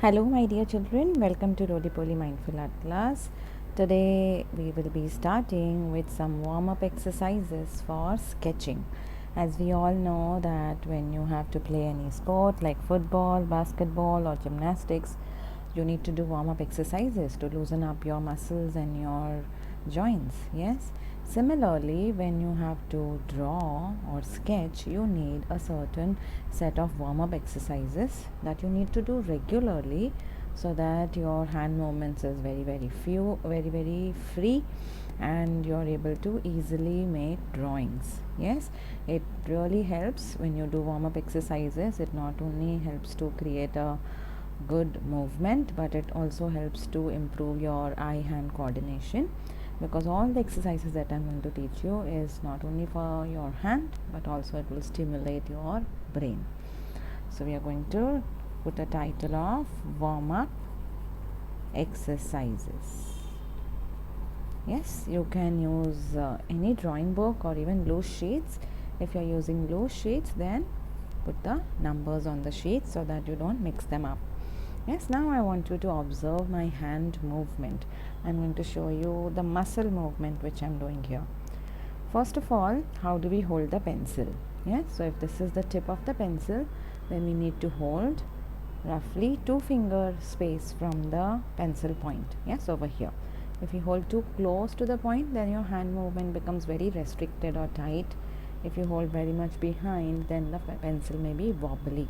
Hello my dear children, welcome to Rollipolli Mindful Art class. Today we will be starting with some warm-up exercises for sketching. As we all know that when you have to play any sport like football, basketball or gymnastics, you need to do warm-up exercises to loosen up your muscles and your joints. Yes. Similarly, when you have to draw or sketch, you need a certain set of warm-up exercises that you need to do regularly so that your hand movements is very free and you're able to easily make drawings. Yes, it really helps when you do warm-up exercises. It not only helps to create a good movement, but it also helps to improve your eye-hand coordination, because all the exercises that I'm going to teach you is not only for your hand but also it will stimulate your brain. So we are going to put a title of warm-up exercises. Yes, you can use any drawing book or even loose sheets. If you're using loose sheets, then put the numbers on the sheets so that you don't mix them up. Yes, now I want you to observe my hand movement. I'm going to show you the muscle movement which I'm doing here. First of all, how do we hold the pencil? Yes, so if this is the tip of the pencil, then we need to hold roughly 2 finger space from the pencil point. Yes, over here. If you hold too close to the point, then your hand movement becomes very restricted or tight. If you hold very much behind, then the pencil may be wobbly.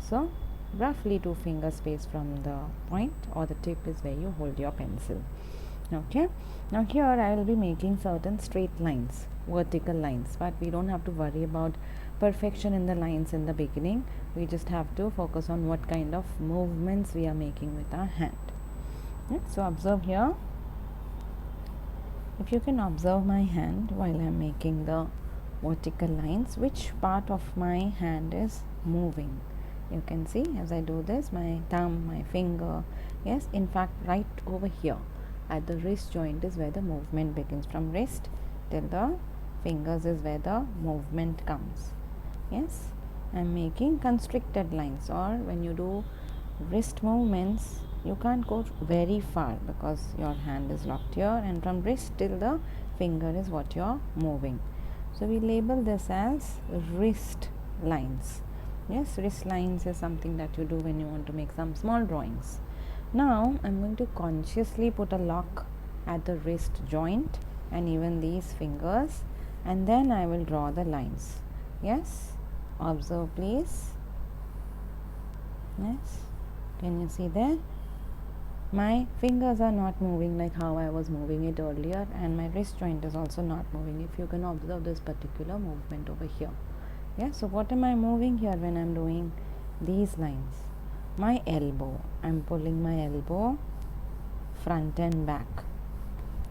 So roughly 2 finger space from the point or the tip is where you hold your pencil. Okay, now here I will be making certain straight lines, vertical lines, but we don't have to worry about perfection in the lines in the beginning. We just have to focus on what kind of movements we are making with our hand. Okay, so observe here. If you can observe my hand while I am making the vertical lines, which part of my hand is moving? You can see as I do this, my thumb, my finger. Yes, in fact right over here at the wrist joint is where the movement begins. From wrist till the fingers is where the movement comes. Yes, I am making constricted lines, or when you do wrist movements you can't go very far because your hand is locked here, and from wrist till the finger is what you're moving. So we label this as wrist lines. Yes, wrist lines is something that you do when you want to make some small drawings. Now I'm going to consciously put a lock at the wrist joint and even these fingers, and then I will draw the lines. Yes, observe please. Yes, can you see there? My fingers are not moving like how I was moving it earlier, and my wrist joint is also not moving. If you can observe this particular movement over here. Yeah, so what am I moving here when I'm doing these lines? My elbow. I'm pulling my elbow front and back.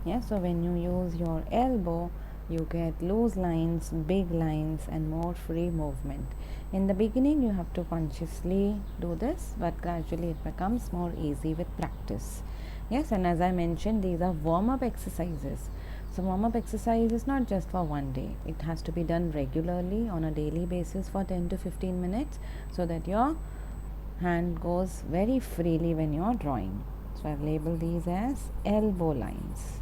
Yeah, so when you use your elbow, you get loose lines, big lines, and more free movement. In the beginning, you have to consciously do this, but gradually it becomes more easy with practice. Yes, and as I mentioned, these are warm-up exercises. So warm-up exercise is not just for one day. It has to be done regularly on a daily basis for 10 to 15 minutes so that your hand goes very freely when you are drawing. So I've labeled these as elbow lines.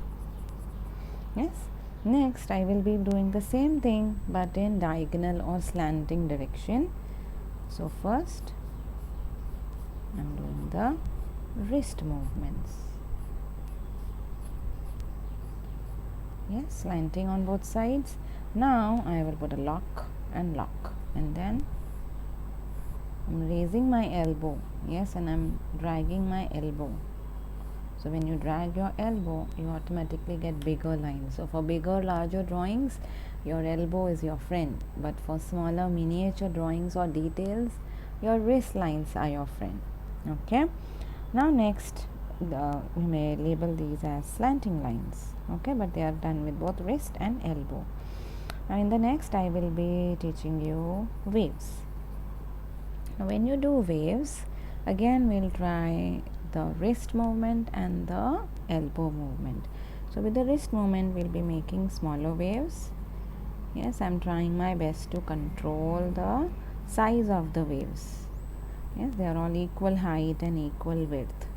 Yes. Next, I will be doing the same thing but in diagonal or slanting direction. So first, I'm doing the wrist movements. Yes, slanting on both sides. Now I will put a lock, and then I'm raising my elbow. Yes, and I'm dragging my elbow. So when you drag your elbow, you automatically get bigger lines. So for bigger, larger drawings, your elbow is your friend. But for smaller miniature drawings or details, your wrist lines are your friend. Okay. Now next, we may label these as slanting lines. Okay, but they are done with both wrist and elbow. Now in the next, I will be teaching you waves. Now when you do waves, again we'll try the wrist movement and the elbow movement. So with the wrist movement, we'll be making smaller waves. Yes, I'm trying my best to control the size of the waves. Yes, they are all equal height and equal width.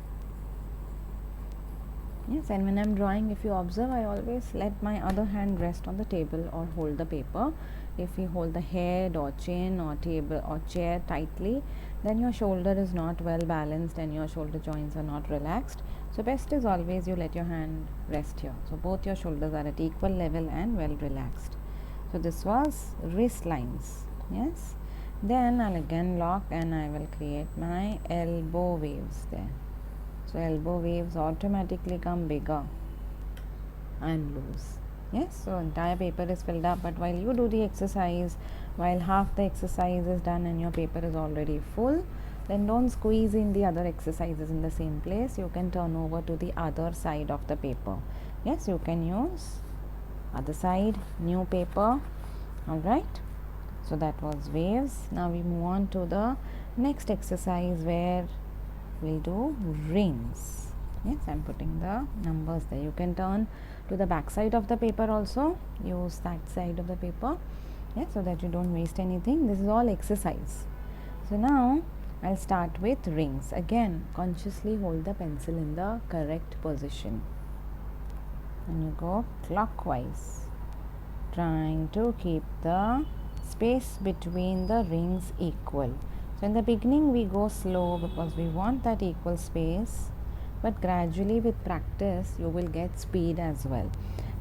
Yes, and when I'm drawing, if you observe, I always let my other hand rest on the table or hold the paper. If you hold the head or chin or table or chair tightly, then your shoulder is not well balanced and your shoulder joints are not relaxed. So best is always you let your hand rest here. So both your shoulders are at equal level and well relaxed. So this was wrist lines. Yes. Then I'll again lock and I will create my elbow waves there. So elbow waves automatically come bigger and loose. Yes, so entire paper is filled up, but while you do the exercise, while half the exercise is done and your paper is already full, then don't squeeze in the other exercises in the same place. You can turn over to the other side of the paper. Yes, you can use other side, new paper. Alright, so that was waves. Now we move on to the next exercise where we'll do rings. Yes, I'm putting the numbers there. You can turn to the back side of the paper also. Use that side of the paper. Yes, so that you don't waste anything. This is all exercise. So now I'll start with rings. Again, consciously hold the pencil in the correct position. And you go clockwise, trying to keep the space between the rings equal. So in the beginning we go slow because we want that equal space, but gradually with practice you will get speed as well.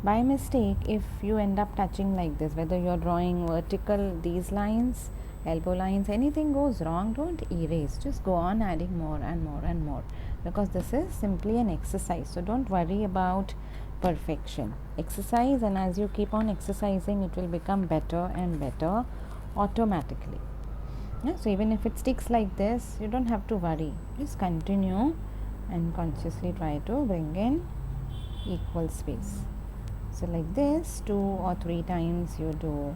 By mistake, if you end up touching like this, whether you're drawing vertical, these lines, elbow lines, anything goes wrong, don't erase. Just go on adding more and more and more, because this is simply an exercise. So don't worry about perfection. Exercise, and as you keep on exercising, it will become better and better automatically. Yeah, so even if it sticks like this, you don't have to worry. Just continue and consciously try to bring in equal space. So like this, 2 or 3 times you do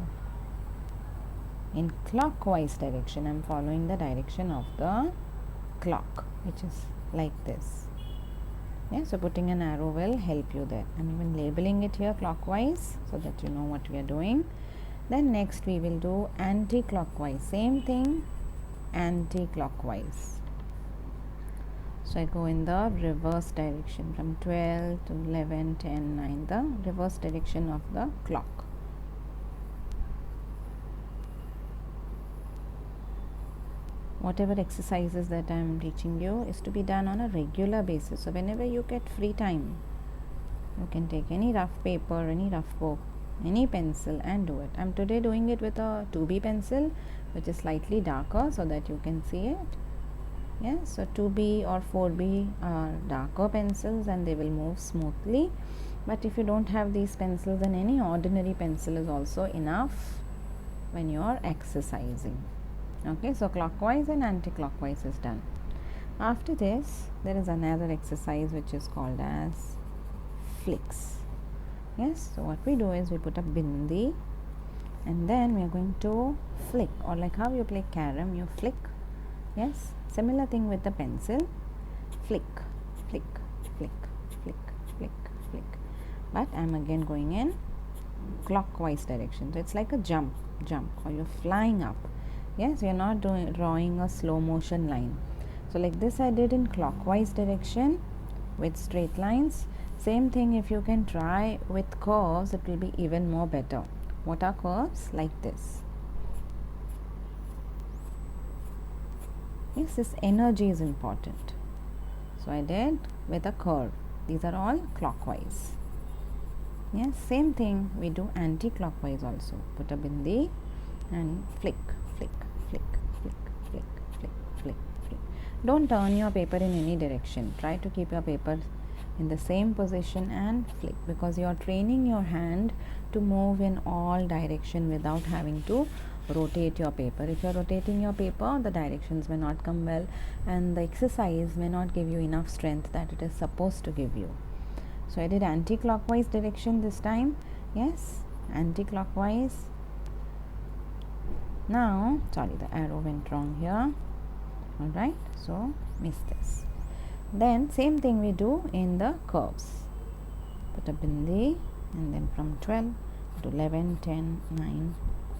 in clockwise direction. I'm following the direction of the clock, which is like this. Yeah, so putting an arrow will help you there. I'm even labeling it here clockwise so that you know what we are doing. Then next we will do anti-clockwise. Same thing, anti-clockwise. So I go in the reverse direction from 12 to 11, 10, 9, the reverse direction of the clock. Whatever exercises that I am teaching you is to be done on a regular basis. So whenever you get free time, you can take any rough paper, any rough book, any pencil and do it. I'm today doing it with a 2B pencil, which is slightly darker so that you can see it. Yes, so 2B or 4B are darker pencils and they will move smoothly. But if you don't have these pencils, then any ordinary pencil is also enough when you are exercising. Okay, so clockwise and anti-clockwise is done. After this, there is another exercise which is called as flicks. Yes, so what we do is we put a bindi and then we are going to flick, or like how you play carom, you flick. Yes, similar thing with the pencil. Flick, flick, flick, flick, flick, flick. But I am again going in clockwise direction. So it's like a jump, or you're flying up. Yes, you're not drawing a slow motion line. So like this I did in clockwise direction with straight lines. Same thing, if you can try with curves, it will be even more better. What are curves? Like this. Yes, this energy is important. So I did with a curve. These are all clockwise. Yes, same thing we do anti-clockwise also. Put a bindi and flick, flick, flick, flick, flick, flick, flick, flick. Don't turn your paper in any direction. Try to keep your paper in the same position and flick, because you are training your hand to move in all direction without having to rotate your paper. If you are rotating your paper, the directions may not come well and the exercise may not give you enough strength that it is supposed to give you. So I did anti-clockwise direction this time. Yes, anti-clockwise. Now, sorry, the arrow went wrong here. Alright, so miss this. Then same thing we do in the curves. Put a bindi and then from 12 to 11, 10, 9,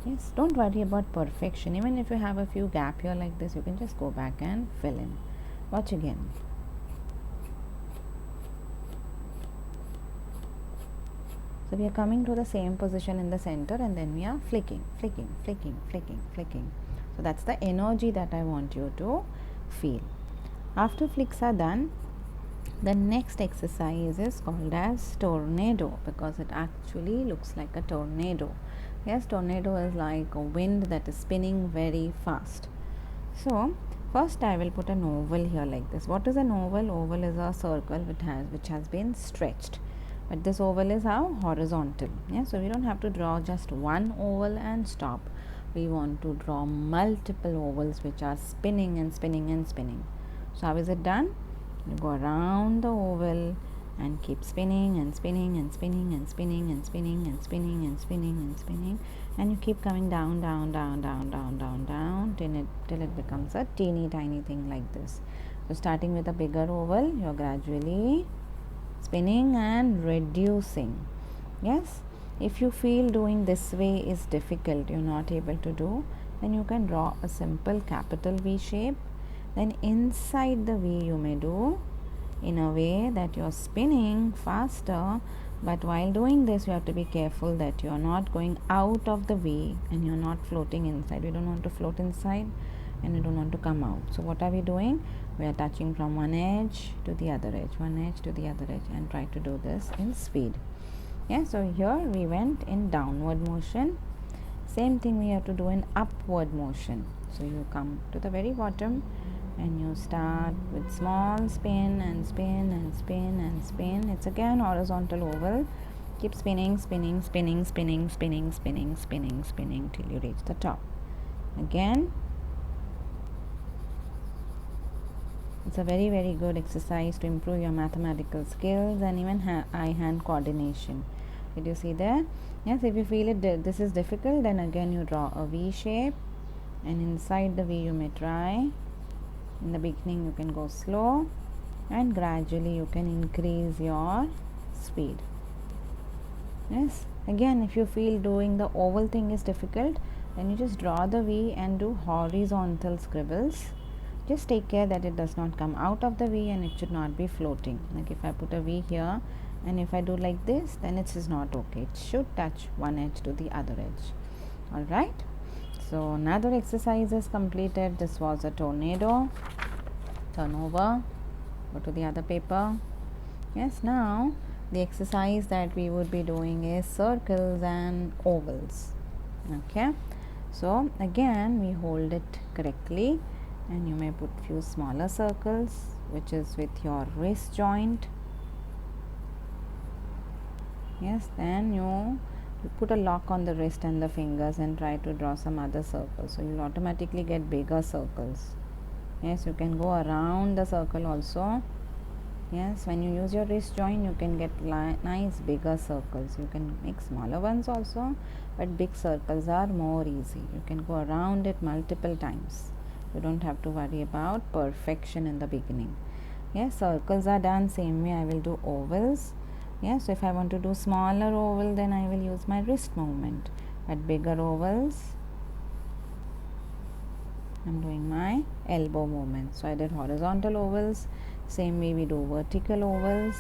Yes, don't worry about perfection. Even if you have a few gap here like this, you can just go back and fill in. Watch again. So we are coming to the same position in the center, and then we are flicking, flicking, flicking, flicking, flicking. So that's the energy that I want you to feel. After flicks are done, the next exercise is called as tornado, because it actually looks like a tornado. Yes, tornado is like a wind that is spinning very fast. So first I will put an oval here like this. What is an oval? Oval is a circle which has been stretched, but this oval is how? Horizontal. Yeah, so we don't have to draw just one oval and stop. We want to draw multiple ovals which are spinning and spinning and spinning. So how is it done? You go around the oval and keep spinning and spinning and spinning and spinning and spinning and spinning and spinning and spinning, and you keep coming down, down, down, down, down, down, down till it becomes a teeny tiny thing like this. So starting with a bigger oval, you're gradually spinning and reducing. Yes, if you feel doing this way is difficult, you're not able to do, then you can draw a simple capital V shape. Then inside the V you may do in a way that you're spinning faster, but while doing this you have to be careful that you're not going out of the V and you're not floating inside. We don't want to float inside and we don't want to come out. So what are we doing? We are touching from one edge to the other edge, one edge to the other edge, and try to do this in speed. Yeah, so here we went in downward motion. Same thing we have to do in upward motion. So you come to the very bottom and you start with small spin and spin and spin and spin. It's again horizontal oval. Keep spinning, spinning, spinning, spinning, spinning, spinning, spinning, spinning till you reach the top. Again, it's a very, very good exercise to improve your mathematical skills and even eye-hand coordination. Did you see there? Yes, if you feel it this is difficult, then again you draw a V shape, and inside the V you may try. In the beginning you can go slow, and gradually you can increase your speed. Yes, again if you feel doing the oval thing is difficult, then you just draw the V and do horizontal scribbles. Just take care that it does not come out of the V and it should not be floating. Like if I put a V here and if I do like this, then it is not okay. It should touch one edge to the other edge. Alright. So another exercise is completed. This was a tornado. Turn over. Go to the other paper. Yes, now the exercise that we would be doing is circles and ovals. Okay. So again we hold it correctly, and you may put few smaller circles, which is with your wrist joint. Yes, then you put a lock on the wrist and the fingers and try to draw some other circles. So you'll automatically get bigger circles. Yes, you can go around the circle also. Yes, when you use your wrist joint, you can get nice bigger circles. You can make smaller ones also, but big circles are more easy. You can go around it multiple times. You don't have to worry about perfection in the beginning. Yes, circles are done. Same way I will do ovals. Yes, so if I want to do smaller oval, then I will use my wrist movement. But bigger ovals, I'm doing my elbow movement. So I did horizontal ovals. Same way we do vertical ovals.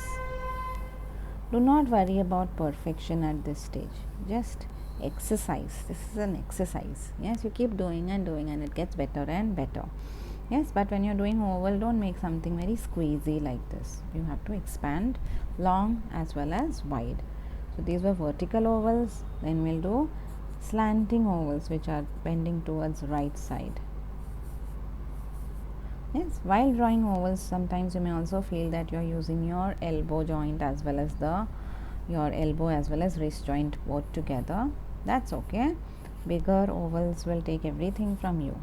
Do not worry about perfection at this stage. Just exercise. This is an exercise. Yes, you keep doing and it gets better and better. Yes, but when you're doing oval, don't make something very squeezy like this. You have to expand long as well as wide. So these were vertical ovals. Then we'll do slanting ovals, which are bending towards right side. Yes, while drawing ovals, sometimes you may also feel that you're using your elbow joint as well as your elbow as well as wrist joint both together. That's okay. Bigger ovals will take everything from you.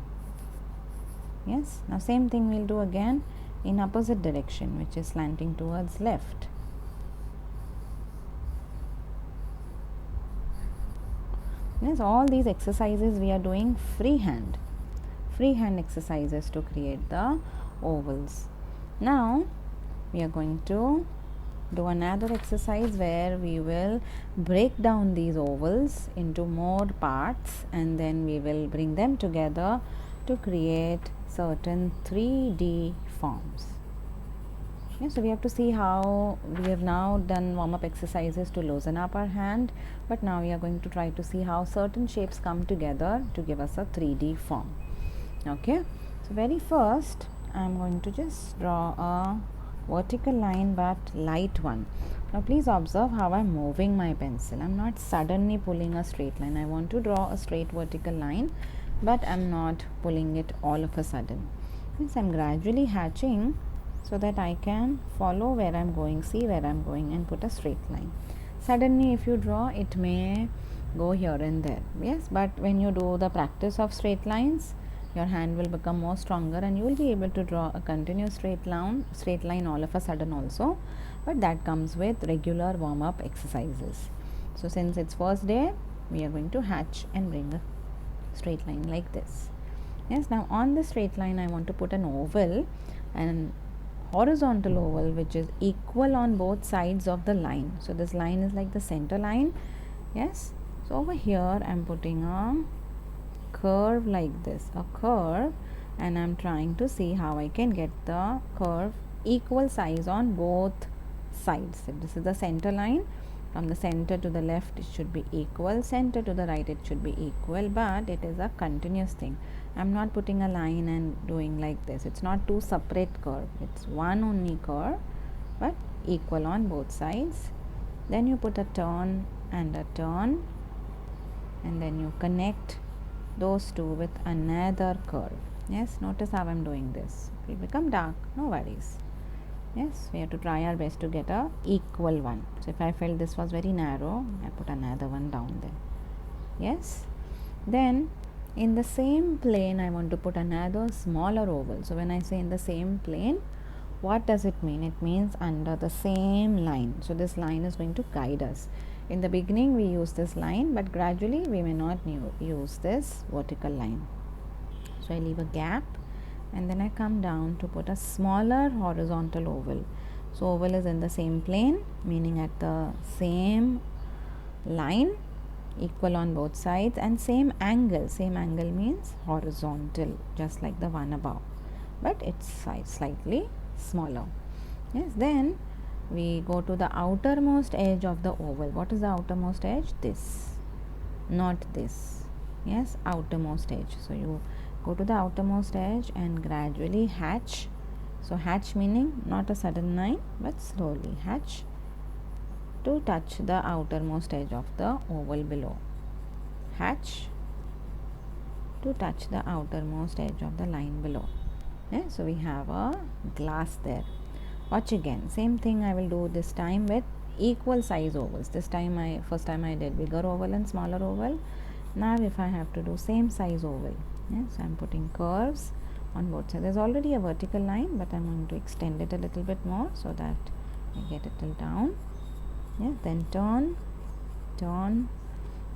Yes, now same thing we'll do again in opposite direction, which is slanting towards left. Yes, all these exercises we are doing freehand exercises to create the ovals. Now we are going to do another exercise where we will break down these ovals into more parts and then we will bring them together to create certain 3D forms. Yeah, so we have to see how we have now done warm-up exercises to loosen up our hand, but now we are going to try to see how certain shapes come together to give us a 3D form. Okay, so very first I am going to just draw a vertical line but light one. Now please observe how I am moving my pencil. I am not suddenly pulling a straight line. I want to draw a straight vertical line, but I am not pulling it all of a sudden. Means I am gradually hatching so that I can follow where I am going, see where I am going and put a straight line. Suddenly if you draw, it may go here and there. Yes, but when you do the practice of straight lines, your hand will become more stronger and you will be able to draw a continuous straight line all of a sudden also, but that comes with regular warm-up exercises. So since it's first day, we are going to hatch and bring a straight line like this. Yes, now on the straight line I want to put an oval, and horizontal oval which is equal on both sides of the line. So this line is like the center line. Yes, so over here I am putting a curve like this, a curve, and I'm trying to see how I can get the curve equal size on both sides. If this is the center line, from the center to the left it should be equal, center to the right it should be equal, but it is a continuous thing. I'm not putting a line and doing like this. It's not two separate curve, it's one only curve but equal on both sides. Then you put a turn and a turn, and then you connect those two with another curve. Yes, notice how I'm doing this. It will become dark, no worries. Yes, we have to try our best to get a equal one. So if I felt this was very narrow, I put another one down there. Yes, then in the same plane I want to put another smaller oval. So when I say in the same plane, what does it mean? It means under the same line. So this line is going to guide us. In the beginning we use this line, but gradually we may not use this vertical line. So I leave a gap and then I come down to put a smaller horizontal oval. So oval is in the same plane, meaning at the same line, equal on both sides, and same angle. Same angle means horizontal, just like the one above, but it's slightly smaller. Yes, then we go to the outermost edge of the oval. What is the outermost edge? This, not this. Yes, outermost edge. So you go to the outermost edge and gradually hatch. So hatch meaning not a sudden line but slowly hatch to touch the outermost edge of the oval below. Hatch to touch the outermost edge of the line below. Yeah, so we have a glass there. Watch again, same thing I will do this time with equal size ovals. This time first time I did bigger oval and smaller oval. Now if I have to do same size oval, yes, so I'm putting curves on both sides. There's already a vertical line, but I'm going to extend it a little bit more so that I get it till down. Yeah, then turn, turn.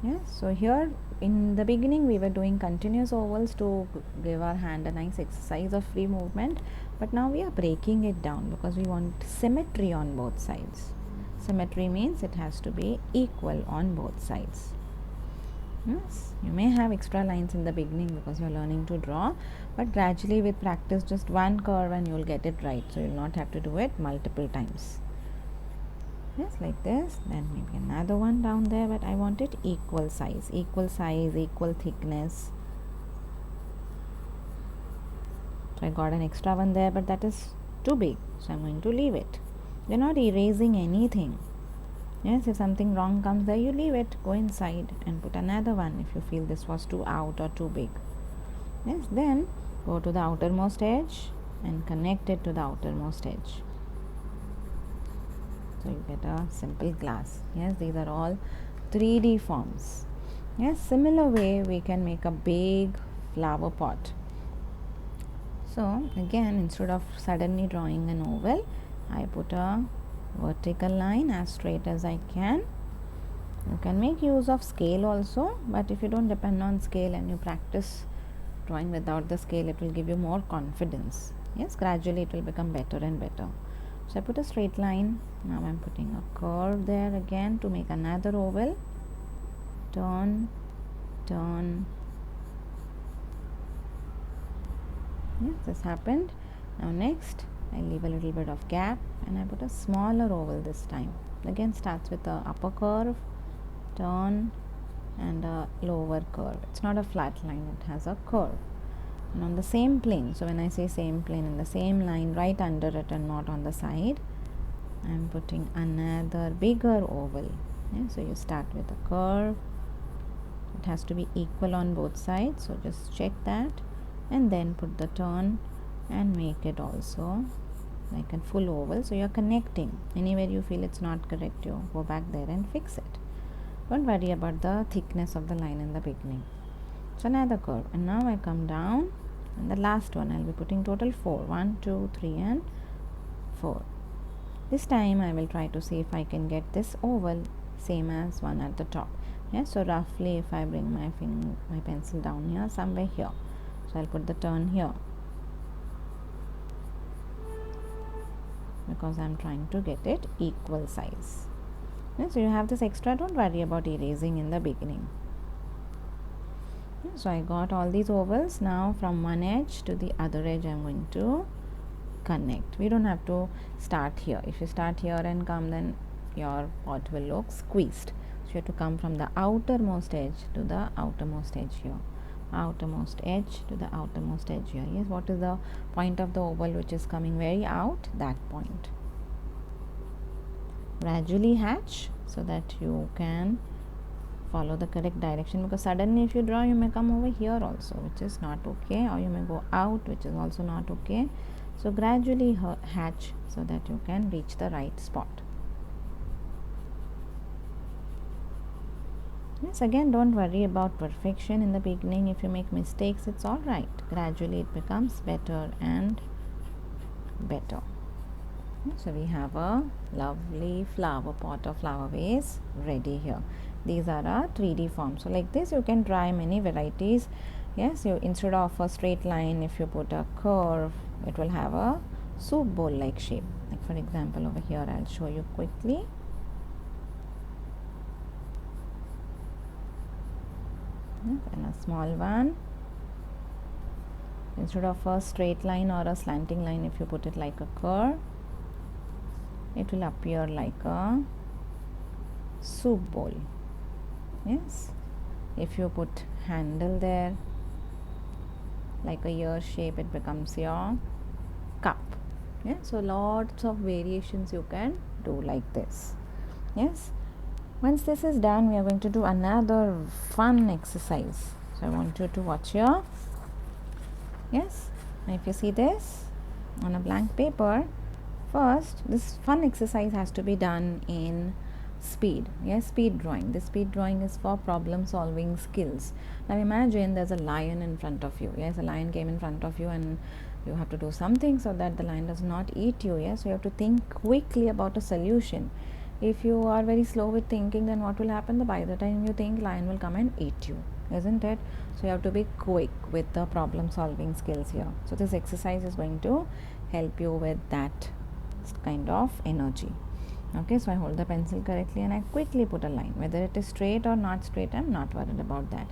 Yeah, so here in the beginning we were doing continuous ovals to give our hand a nice exercise of free movement, but now we are breaking it down because we want symmetry on both sides. Symmetry means it has to be equal on both sides. Yes, you may have extra lines in the beginning because you are learning to draw, but gradually with practice just one curve and you will get it right, so you will not have to do it multiple times. Yes, like this, then maybe another one down there, but I want it equal size, equal thickness. So I got an extra one there, but that is too big, so I'm going to leave it. You're not erasing anything. Yes, if something wrong comes there, you leave it, go inside and put another one if you feel this was too out or too big. Yes, then go to the outermost edge and connect it to the outermost edge. So you get a simple glass. Yes, these are all 3D forms. Yes, similar way we can make a big flower pot. So again, instead of suddenly drawing an oval, I put a vertical line as straight as I can. You can make use of scale also, but if you don't depend on scale and you practice drawing without the scale, it will give you more confidence. Yes, gradually it will become better and better. So I put a straight line. Now I'm putting a curve there again to make another oval. Turn, turn. Yes, this happened. Now next I leave a little bit of gap and I put a smaller oval this time. Again starts with the upper curve, turn, and a lower curve. It's not a flat line, it has a curve. And on the same plane, so when I say same plane, in the same line right under it and not on the side, I'm putting another bigger oval. Yeah, so you start with a curve. It has to be equal on both sides, so just check that, and then put the turn and make it also like a full oval. So you're connecting. Anywhere you feel it's not correct, you go back there and fix it. Don't worry about the thickness of the line in the beginning. So another curve, and now I come down, and the last one I'll be putting total 4. 1, 2, 3 and 4. This time I will try to see if I can get this oval same as one at the top. Yeah, so roughly if I bring my pencil down here, somewhere here, so I'll put the turn here because I'm trying to get it equal size. Yeah, so you have this extra, don't worry about erasing in the beginning. Yeah, so I got all these ovals. Now from one edge to the other edge I'm going to connect. We don't have to start here. If you start here and come, then your pot will look squeezed. So you have to come from the outermost edge to the outermost edge here. Outermost edge to the outermost edge here. Yes, what is the point of the oval which is coming very out? That point. Gradually hatch so that you can follow the correct direction, because suddenly if you draw, you may come over here also, which is not okay, or you may go out, which is also not okay. So gradually hatch so that you can reach the right spot. Yes, again, don't worry about perfection in the beginning. If you make mistakes, it's all right. Gradually it becomes better and better. So we have a lovely flower pot or flower vase ready here. These are our 3D forms. So like this you can try many varieties. Yes, you instead of a straight line, if you put a curve, it will have a soup bowl like shape. Like for example over here, I'll show you quickly. Yes, and a small one. Instead of a straight line or a slanting line, if you put it like a curve, it will appear like a soup bowl. Yes, if you put handle there like a ear shape, it becomes your cup. Yeah, so lots of variations you can do like this. Yes, once this is done, we are going to do another fun exercise. So I want you to watch here. Yes, now if you see this on a blank paper, first this fun exercise has to be done in speed. Yes, speed drawing. This speed drawing is for problem solving skills. Now imagine there's a lion in front of you. Yes, a lion came in front of you and you have to do something so that the lion does not eat you. Yes, you have to think quickly about a solution. If you are very slow with thinking, then what will happen? By the time you think, lion will come and eat you, isn't it? So you have to be quick with the problem solving skills here. So this exercise is going to help you with that kind of energy. Okay, so I hold the pencil correctly and I quickly put a line. Whether it is straight or not straight, I'm not worried about that.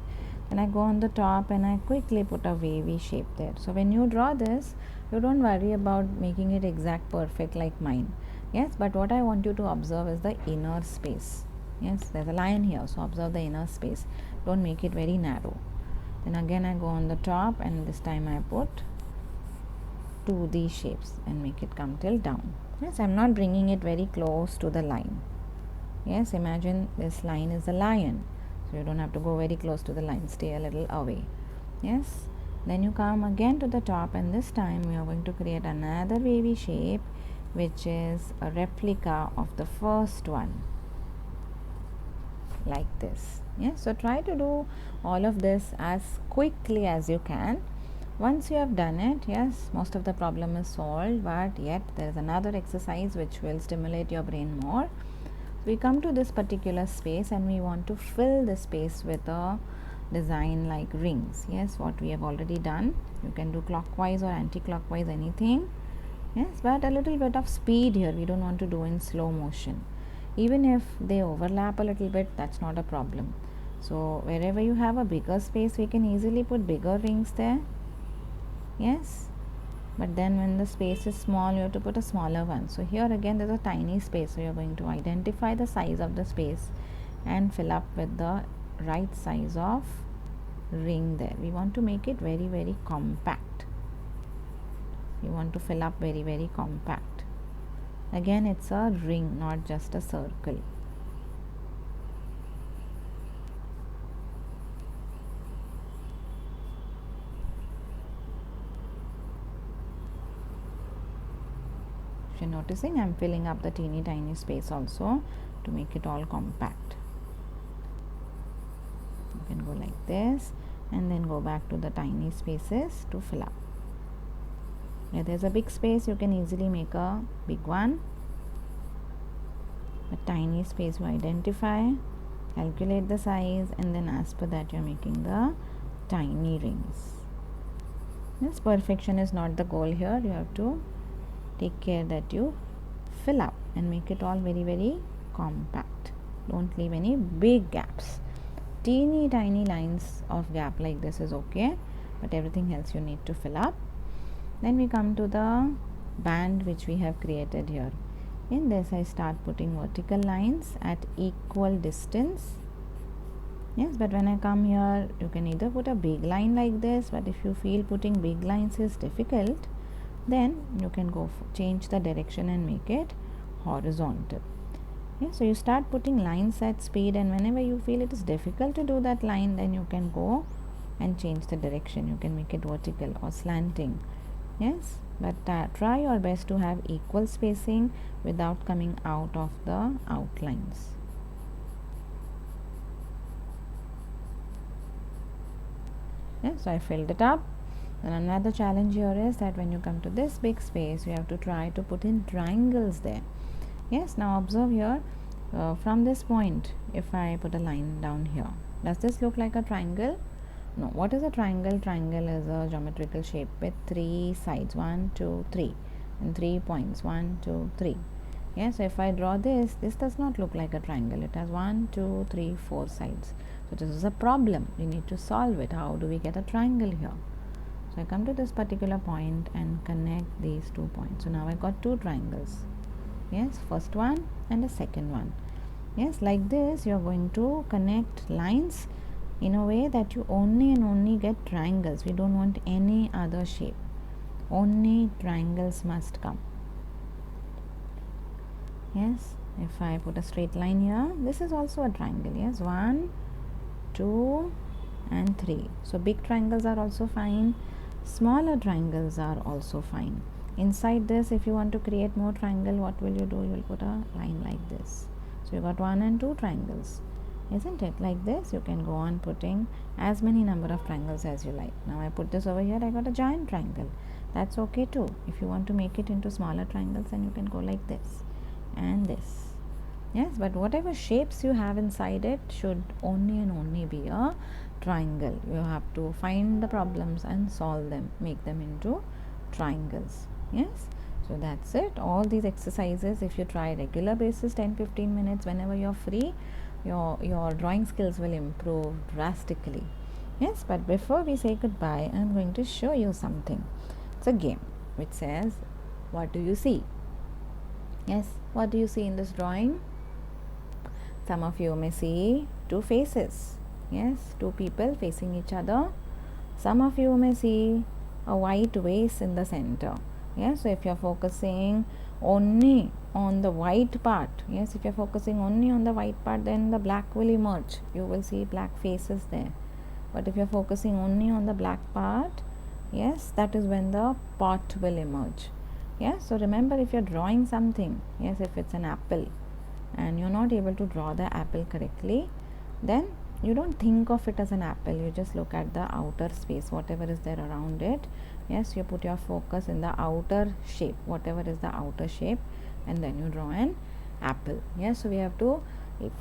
Then I go on the top and I quickly put a wavy shape there. So when you draw this, you don't worry about making it exact perfect like mine. Yes, but what I want you to observe is the inner space. Yes, there's a lion here, so observe the inner space. Don't make it very narrow. Then again I go on the top and this time I put 2D shapes and make it come till down. Yes, I'm not bringing it very close to the line. Yes, imagine this line is a lion. So you don't have to go very close to the line. Stay a little away. Yes, then you come again to the top and this time we are going to create another wavy shape, which is a replica of the first one, like this. Yes, so try to do all of this as quickly as you can. Once you have done it, yes, most of the problem is solved, but yet there is another exercise which will stimulate your brain more. We come to this particular space and we want to fill the space with a design like rings. Yes, what we have already done. You can do clockwise or anti-clockwise, anything. Yes, but a little bit of speed here, we don't want to do in slow motion. Even if they overlap a little bit, that's not a problem. So wherever you have a bigger space, we can easily put bigger rings there. Yes, but then when the space is small, you have to put a smaller one. So here again there's a tiny space, so you're going to identify the size of the space and fill up with the right size of ring there. We want to make it very, very compact. You want to fill up very, very compact. Again, it's a ring, not just a circle. If you're noticing, I'm filling up the teeny tiny space also to make it all compact. You can go like this and then go back to the tiny spaces to fill up. If there's a big space, you can easily make a big one. A tiny space you identify, calculate the size, and then as per that you're making the tiny rings. This perfection is not the goal here. You have to take care that you fill up and make it all very, very compact. Don't leave any big gaps. Teeny tiny lines of gap like this is okay, but everything else you need to fill up. Then we come to the band which we have created here. In this I start putting vertical lines at equal distance. Yes, but when I come here, you can either put a big line like this, but if you feel putting big lines is difficult, then you can go change the direction and make it horizontal. Yeah, so you start putting lines at speed, and whenever you feel it is difficult to do that line, then you can go and change the direction. You can make it vertical or slanting. Yes, but try your best to have equal spacing without coming out of the outlines. Yeah, so I filled it up. And another challenge here is that when you come to this big space, you have to try to put in triangles there. Yes, now observe here, from this point, if I put a line down here, does this look like a triangle? No. What is a triangle? Triangle is a geometrical shape with 3 sides, 1, 2, 3, and 3 points, 1, 2, 3. Yeah, so if I draw this does not look like a triangle. It has 1, 2, 3, 4 sides. So this is a problem. We need to solve it. How do we get a triangle here? So I come to this particular point and connect these 2 points. So now I got 2 triangles. Yes, first one and the second one. Yes, like this you are going to connect lines in a way that you only and only get triangles. We don't want any other shape. Only triangles must come. Yes, if I put a straight line here, this is also a triangle. Yes, 1, 2 and 3. So big triangles are also fine. Smaller triangles are also fine. Inside this, if you want to create more triangle, what will you do? You will put a line like this. So you got 1 and 2 triangles, isn't it? Like this, you can go on putting as many number of triangles as you like. Now I put this over here, I got a giant triangle. That's okay too. If you want to make it into smaller triangles, then you can go like this and this. Yes, but whatever shapes you have inside it should only and only be a triangle. You have to find the problems and solve them, make them into triangles. Yes, so that's it. All these exercises, if you try regular basis, 10-15 minutes whenever you're free, your drawing skills will improve drastically. Yes, but before we say goodbye, I'm going to show you something. It's a game which says, what do you see? Yes, what do you see in this drawing? Some of you may see 2 faces. Yes, 2 people facing each other. Some of you may see a white vase in the center. Yes, so if you're focusing only on the white part, yes, if you're focusing only on the white part, then the black will emerge. You will see black faces there. But if you're focusing only on the black part, yes, that is when the pot will emerge. Yes, so remember, if you're drawing something, yes, if it's an apple and you're not able to draw the apple correctly, then you don't think of it as an apple. You just look at the outer space, whatever is there around it. Yes, you put your focus in the outer shape, whatever is the outer shape, and then you draw an apple. Yes, so we have to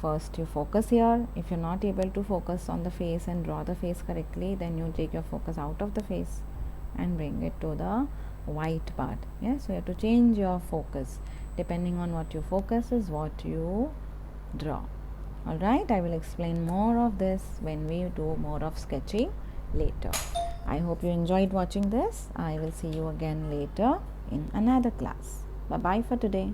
first you focus here. If you're not able to focus on the face and draw the face correctly, then you take your focus out of the face and bring it to the white part. Yeah, so you have to change your focus. Depending on what your focus is, what you draw. Alright, I will explain more of this when we do more of sketching later. I hope you enjoyed watching this. I will see you again later in another class. Bye bye for today.